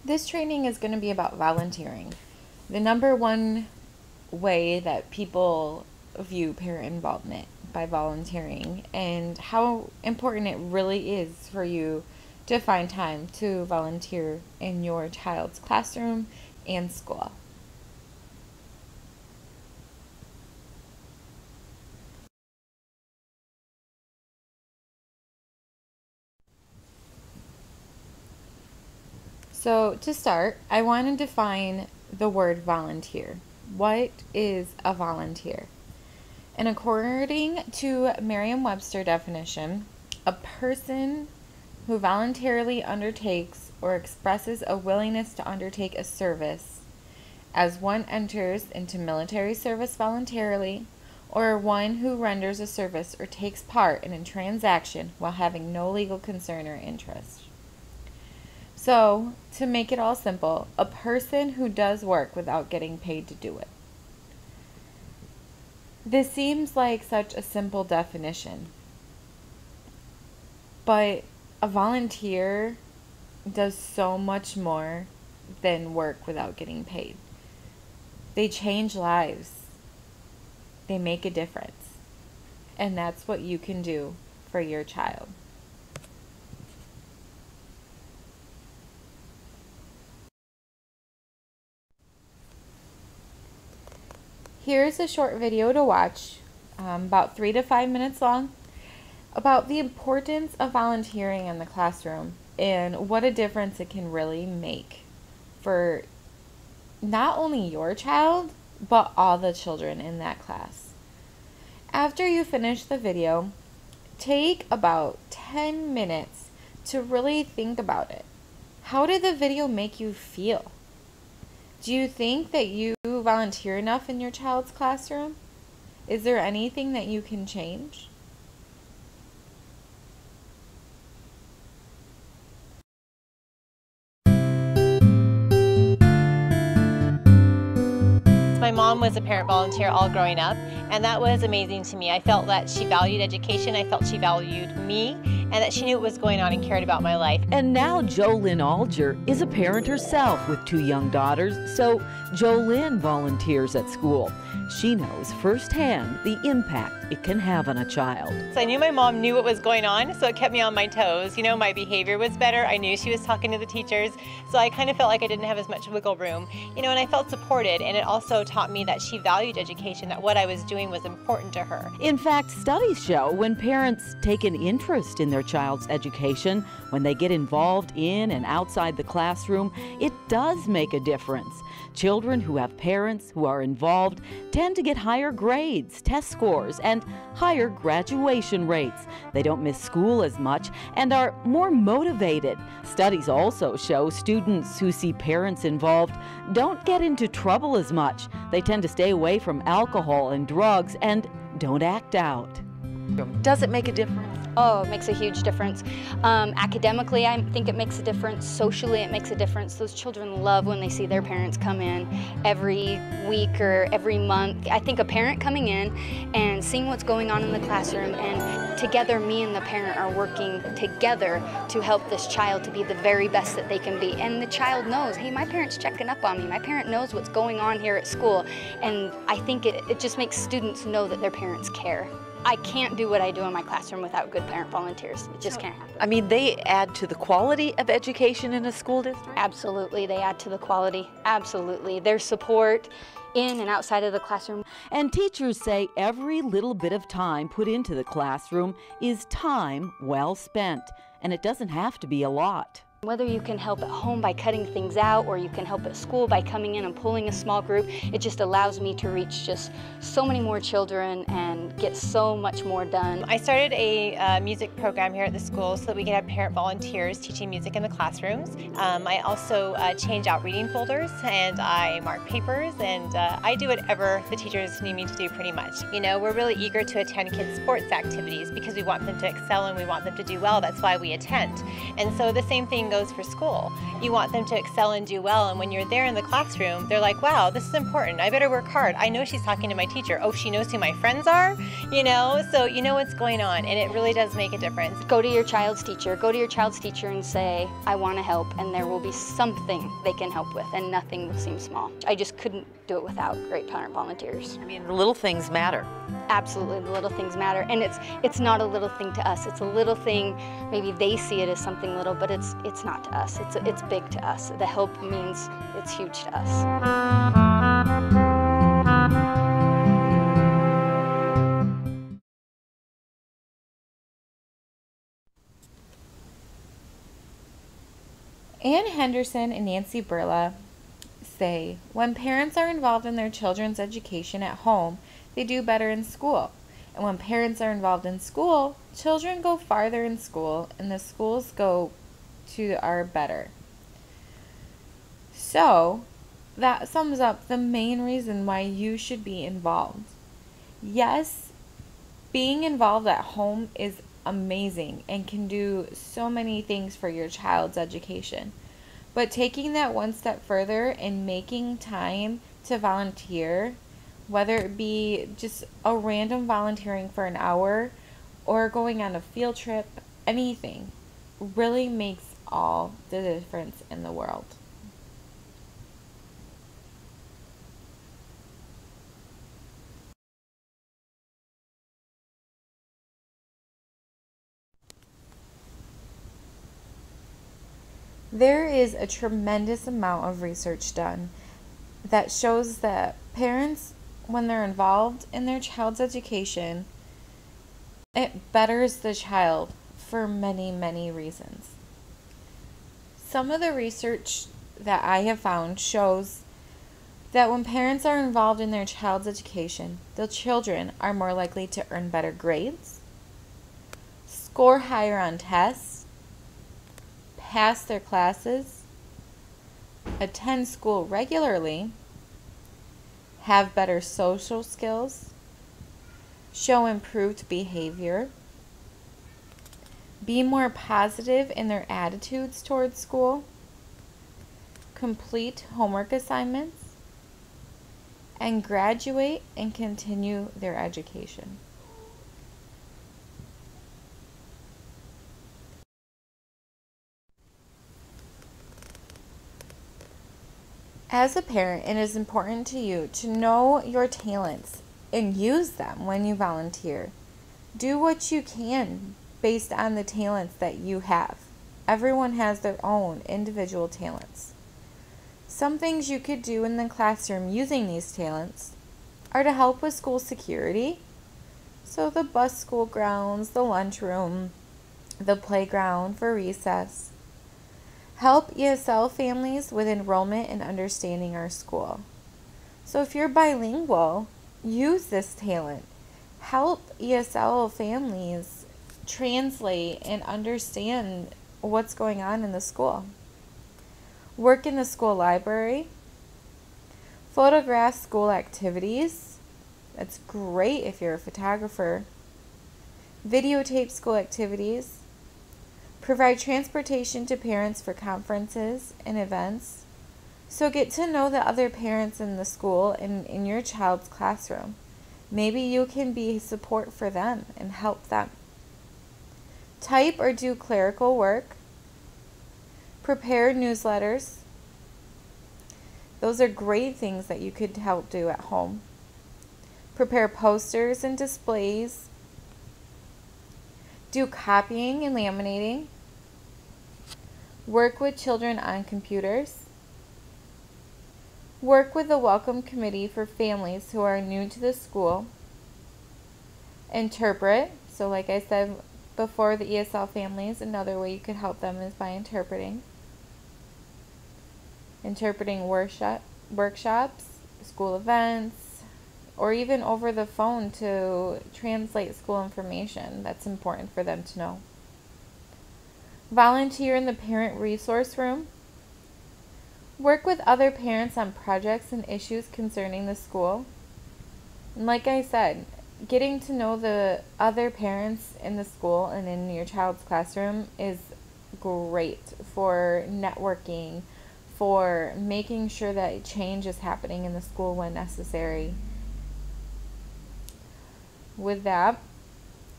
This training is going to be about volunteering. The number one way that people view parent involvement by volunteering, and how important it really is for you to find time to volunteer in your child's classroom and school. So to start, I want to define the word volunteer. What is a volunteer? And according to Merriam-Webster definition, a person who voluntarily undertakes or expresses a willingness to undertake a service, as one enters into military service voluntarily, or one who renders a service or takes part in a transaction while having no legal concern or interest. So, to make it all simple, a person who does work without getting paid to do it. This seems like such a simple definition, but a volunteer does so much more than work without getting paid. They change lives. They make a difference. And that's what you can do for your child. Here's a short video to watch, about 3 to 5 minutes long, about the importance of volunteering in the classroom and what a difference it can really make for not only your child, but all the children in that class. After you finish the video, take about 10 minutes to really think about it. How did the video make you feel? Do you think that you volunteer enough in your child's classroom? Is there anything that you can change? My mom was a parent volunteer all growing up, and that was amazing to me. I felt that she valued education, I felt she valued me, and that she knew what was going on and cared about my life. And now JoLynn Alger is a parent herself with 2 young daughters, so JoLynn volunteers at school. She knows firsthand the impact it can have on a child. So I knew my mom knew what was going on, so it kept me on my toes. You know, my behavior was better. I knew she was talking to the teachers, so I kind of felt like I didn't have as much wiggle room. You know, and I felt supported, and it also taught me that she valued education, that what I was doing was important to her. In fact, studies show when parents take an interest in their child's education, when they get involved in and outside the classroom, it does make a difference. Children who have parents who are involved tend to get higher grades, test scores, and higher graduation rates. They don't miss school as much and are more motivated. Studies also show students who see parents involved don't get into trouble as much. They tend to stay away from alcohol and drugs and don't act out. Does it make a difference? Oh, it makes a huge difference. Academically, I think it makes a difference. Socially, it makes a difference. Those children love when they see their parents come in every week or every month. I think a parent coming in and seeing what's going on in the classroom, and together me and the parent are working together to help this child to be the very best that they can be. And the child knows, hey, my parent's checking up on me. My parent knows what's going on here at school. And I think it just makes students know that their parents care. I can't do what I do in my classroom without good parent volunteers. It just can't happen. I mean, they add to the quality of education in a school district? Absolutely, they add to the quality. Absolutely. Their support in and outside of the classroom. And teachers say every little bit of time put into the classroom is time well spent, and it doesn't have to be a lot. Whether you can help at home by cutting things out, or you can help at school by coming in and pulling a small group, it just allows me to reach just so many more children and get so much more done. I started a music program here at the school so that we could have parent volunteers teaching music in the classrooms. I also change out reading folders, and I mark papers, and I do whatever the teachers need me to do pretty much. You know, we're really eager to attend kids' sports activities because we want them to excel and we want them to do well. That's why we attend. And so the same thing goes for school. You want them to excel and do well, and when you're there in the classroom, they're like, wow, this is important. I better work hard. I know she's talking to my teacher. Oh, she knows who my friends are, so you know what's going on, and it really does make a difference. Go to your child's teacher. Go to your child's teacher and say, I want to help, and there will be something they can help with, and nothing will seem small. I just couldn't do it without great parent volunteers. I mean, the little things matter. Absolutely, the little things matter, and it's not a little thing to us. It's a little thing. Maybe they see it as something little, but it's not to us. It's big to us. The help means it's huge to us. Ann Henderson and Nancy Burla say, when parents are involved in their children's education at home, they do better in school. And when parents are involved in school, children go farther in school, and the schools are better. So, that sums up the main reason why you should be involved. Yes, being involved at home is amazing and can do so many things for your child's education. But taking that one step further and making time to volunteer, whether it be just a random volunteering for an hour or going on a field trip, anything, really makes all the difference in the world. There is a tremendous amount of research done that shows that parents, when they're involved in their child's education, it betters the child for many, many reasons. Some of the research that I have found shows that when parents are involved in their child's education, the children are more likely to earn better grades, score higher on tests, pass their classes, attend school regularly, have better social skills, show improved behavior, be more positive in their attitudes towards school, complete homework assignments, and graduate and continue their education. As a parent, it is important to you to know your talents and use them when you volunteer. Do what you can based on the talents that you have. Everyone has their own individual talents. Some things you could do in the classroom using these talents are to help with school security, so the bus school grounds, the lunchroom, the playground for recess. Help ESL families with enrollment and understanding our school. So if you're bilingual, use this talent. Help ESL families translate and understand what's going on in the school. Work in the school library. Photograph school activities. That's great if you're a photographer. Videotape school activities. Provide transportation to parents for conferences and events. So get to know the other parents in the school and in your child's classroom. Maybe you can be support for them and help them. Type or do clerical work. Prepare newsletters. Those are great things that you could help do at home. Prepare posters and displays. Do copying and laminating. Work with children on computers. Work with the Welcome Committee for families who are new to the school. Interpret. So like I said before, the ESL families, another way you could help them is by interpreting. Interpreting workshops, school events, or even over the phone to translate school information that's important for them to know. Volunteer in the parent resource room. Work with other parents on projects and issues concerning the school. And like I said, getting to know the other parents in the school and in your child's classroom is great for networking, for making sure that change is happening in the school when necessary. With that,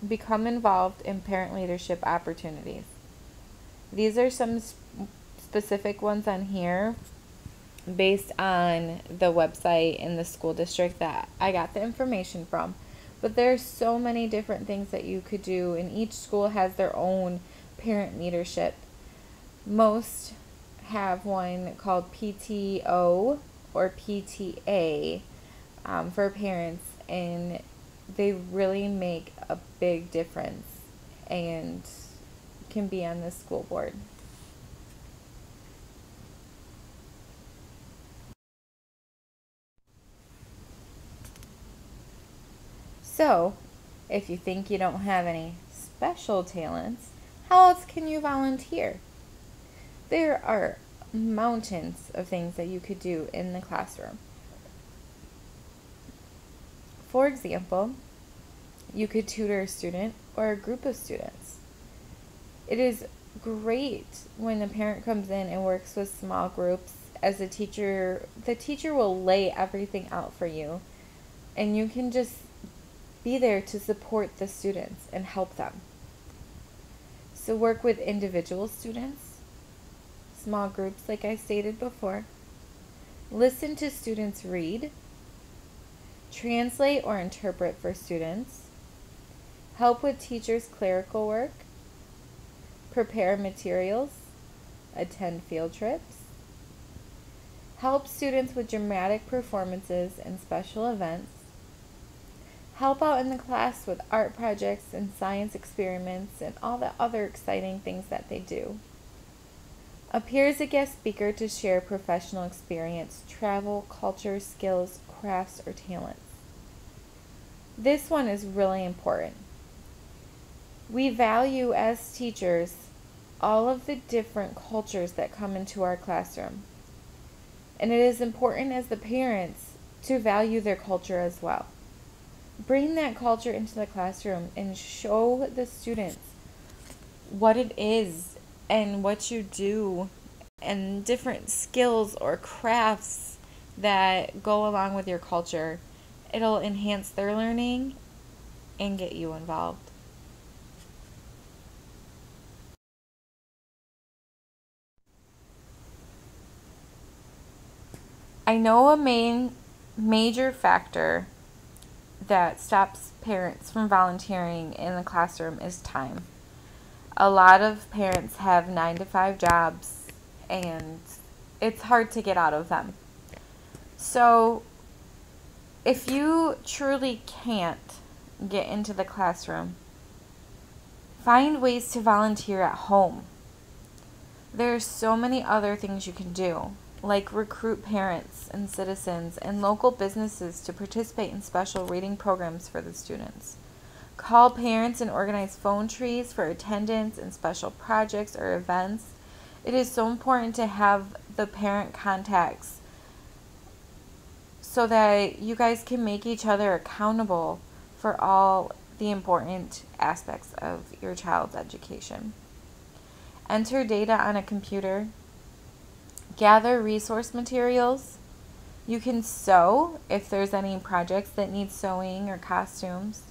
become involved in parent leadership opportunities. These are some specific ones on here based on the website in the school district that I got the information from. But there's so many different things that you could do, and each school has their own parent leadership. Most have one called PTO or PTA for parents, and they really make a big difference and can be on the school board. So, if you think you don't have any special talents, how else can you volunteer? There are mountains of things that you could do in the classroom. For example, you could tutor a student or a group of students. It is great when the parent comes in and works with small groups. As a teacher, the teacher will lay everything out for you, and you can just be there to support the students and help them. So work with individual students, small groups like I stated before. Listen to students read, translate or interpret for students, help with teachers' clerical work, prepare materials, attend field trips, help students with dramatic performances and special events, help out in the class with art projects and science experiments and all the other exciting things that they do. Appear as a guest speaker to share professional experience, travel, culture, skills, crafts, or talents. This one is really important. We value as teachers all of the different cultures that come into our classroom. And it is important as the parents to value their culture as well. Bring that culture into the classroom and show the students what it is and what you do and different skills or crafts that go along with your culture. It'll enhance their learning and get you involved. I know a major factor that stops parents from volunteering in the classroom is time. A lot of parents have 9-to-5 jobs and it's hard to get out of them. So if you truly can't get into the classroom, find ways to volunteer at home. There's so many other things you can do, like recruit parents and citizens and local businesses to participate in special reading programs for the students. Call parents and organize phone trees for attendance and special projects or events. It is so important to have the parent contacts so that you guys can make each other accountable for all the important aspects of your child's education. Enter data on a computer. Gather resource materials. You can sew if there's any projects that need sewing or costumes.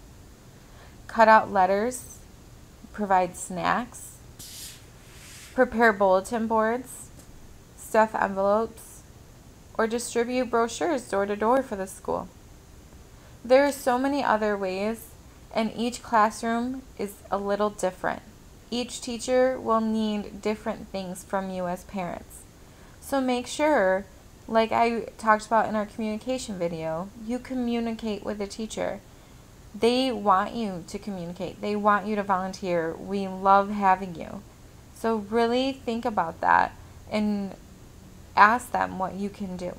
Cut out letters. Provide snacks. Prepare bulletin boards. Stuff envelopes. Or distribute brochures door to door for the school. There are so many other ways, and each classroom is a little different. Each teacher will need different things from you as parents. So make sure, like I talked about in our communication video, you communicate with the teacher. They want you to communicate. They want you to volunteer. We love having you. So really think about that and ask them what you can do.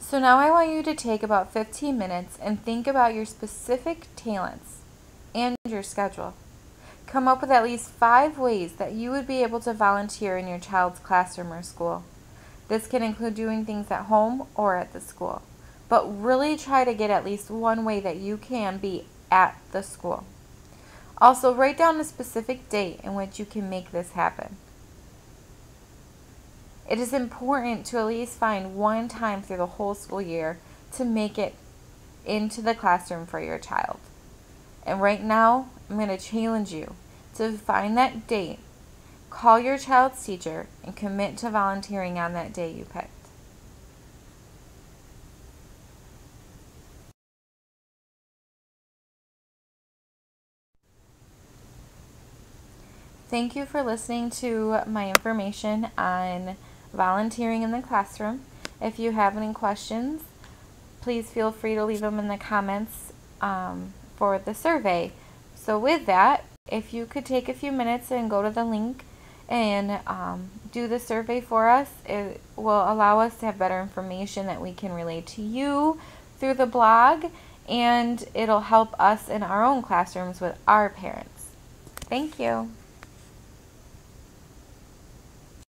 So now I want you to take about 15 minutes and think about your specific talents and your schedule. Come up with at least 5 ways that you would be able to volunteer in your child's classroom or school. This can include doing things at home or at the school. but really try to get at least one way that you can be at the school. Also, write down a specific date in which you can make this happen. It is important to at least find one time through the whole school year to make it into the classroom for your child. And right now, I'm going to challenge you to find that date, call your child's teacher, and commit to volunteering on that day you picked. Thank you for listening to my information on volunteering in the classroom. If you have any questions, please feel free to leave them in the comments for the survey. So with that, if you could take a few minutes and go to the link and do the survey for us, it will allow us to have better information that we can relay to you through the blog, and it'll help us in our own classrooms with our parents. Thank you.